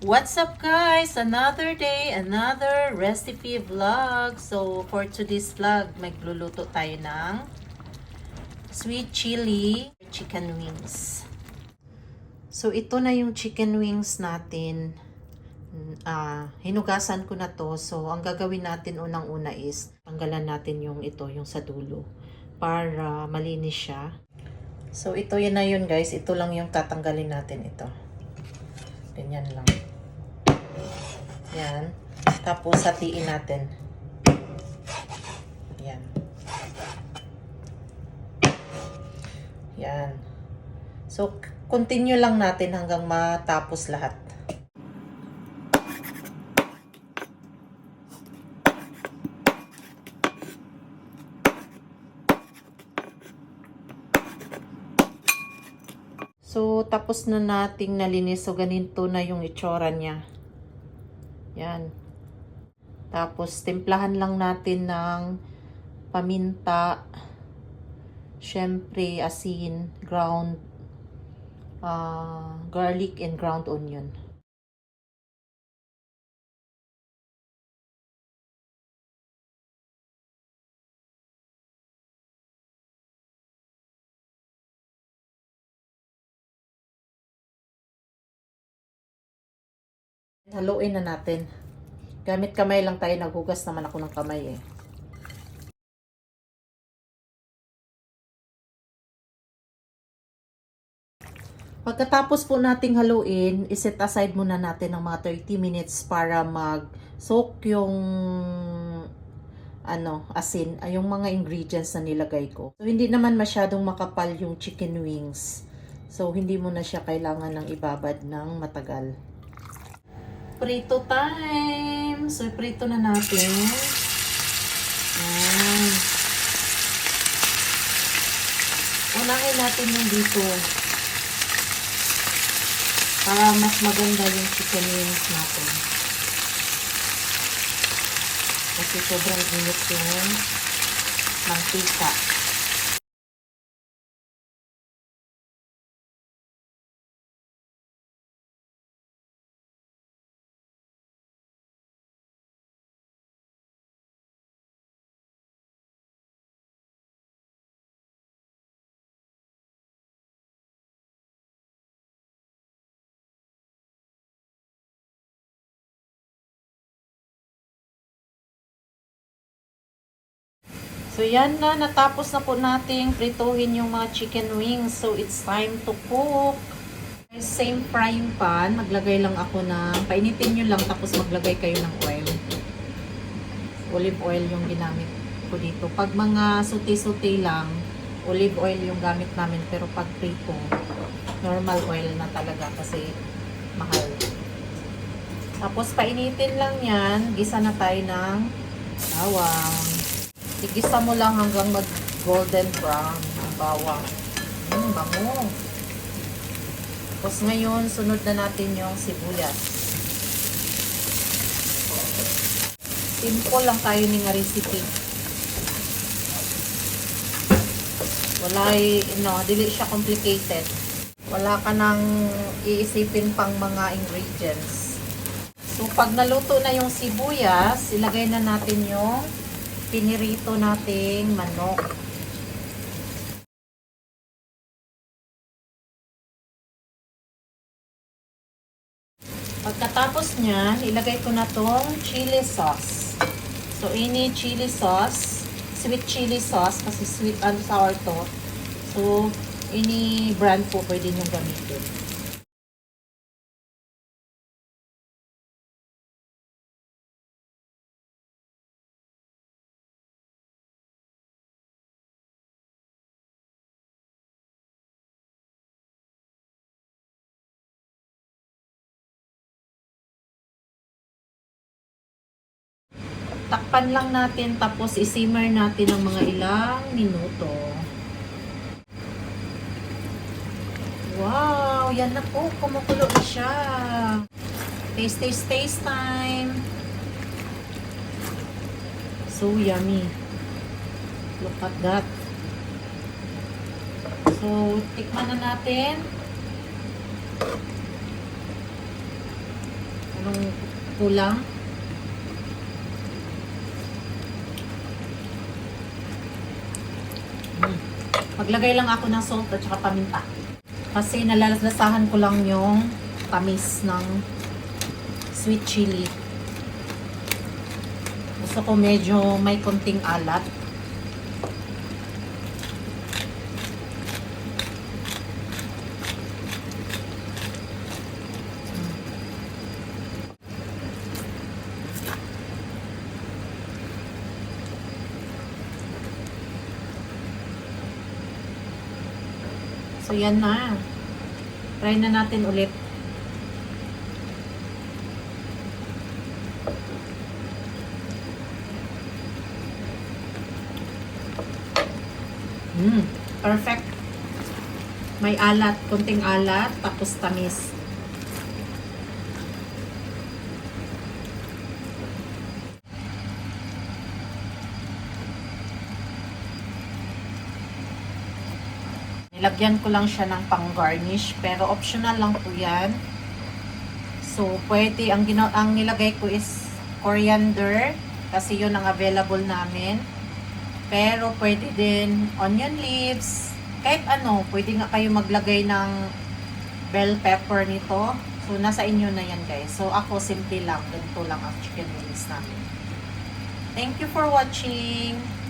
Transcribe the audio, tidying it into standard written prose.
What's up guys? Another day, another recipe vlog. So for today's vlog, magluluto tayo ng sweet chili chicken wings. So ito na yung chicken wings natin. Hinugasan ko na to. So ang gagawin natin unang-una is tanggalan natin yung sa dulo para malinis siya. So ito yun na yun guys. Ito lang yung tatanggalin natin ito. Ganyan lang. Yan. Tapos hatiin natin. Yan. Yan. So, continue lang natin hanggang matapos lahat. So, tapos na nating nalinis. So, ganito na yung itsura niya. Yan. Tapos, timplahan lang natin ng paminta, syempre, asin, ground, garlic, and ground onion. Haluin na natin. Gamit kamay lang tayo. Naghugas naman ako ng kamay eh. Pagkatapos po nating haluin, iset aside muna natin ng mga 30 minutes para mag-soak yung asin, yung mga ingredients na nilagay ko. So, hindi naman masyadong makapal yung chicken wings. So, hindi mo na siya kailangan ng ibabad ng matagal. Prito time! So, prito na natin. Ayan. Unahin natin yung dito. Para mas maganda yung chicken wings natin. Kasi sobrang init yung mantika. So, yan na. Natapos na po nating prituhin yung mga chicken wings. So, it's time to cook. Same frying pan. Maglagay lang ako ng, painitin nyo lang tapos maglagay kayo ng oil. Olive oil yung ginamit ko dito. Pag mga suti-suti lang, olive oil yung gamit namin. Pero pag prito, normal oil na talaga kasi mahal. Tapos, painitin lang yan. Gisa na tayo ng bawang. Igisa mo lang hanggang mag-golden brown ang bawang. Bango. Tapos ngayon, sunod na natin yung sibuyas. Simple lang tayo ng recipe. Wala, dili siya complicated. Wala ka nang iisipin pang mga ingredients. So, pag naluto na yung sibuyas, ilagay na natin yung pinirito nating manok. Pagkatapos niyan, ilagay ko na tong chili sauce. So, ini chili sauce, sweet chili sauce, kasi sweet and sour to. So, ini brand po pwede nyo gamitin. Takpan lang natin tapos isimmer natin ng mga ilang minuto. Wow! Yan na po. Kumukulo na siya. Taste time. So yummy. Look at that. So, tikman na natin. Anong kulang? Maglagay lang ako ng salt at saka paminta. Kasi nalalasahan ko lang yung tamis ng sweet chili. Gusto ko medyo may konting alat. So, yan na. Try na natin ulit. Perfect. May alat, konting alat, tapos tamis. Nilagyan ko lang siya ng pang-garnish, pero optional lang po yan. So, pwede, ang nilagay ko is coriander, kasi yun ang available namin. Pero, pwede din onion leaves, kahit ano, pwede nga kayo maglagay ng bell pepper nito. So, nasa inyo na yan guys. So, ako, simple lang, ganito lang ang chicken wings namin. Thank you for watching!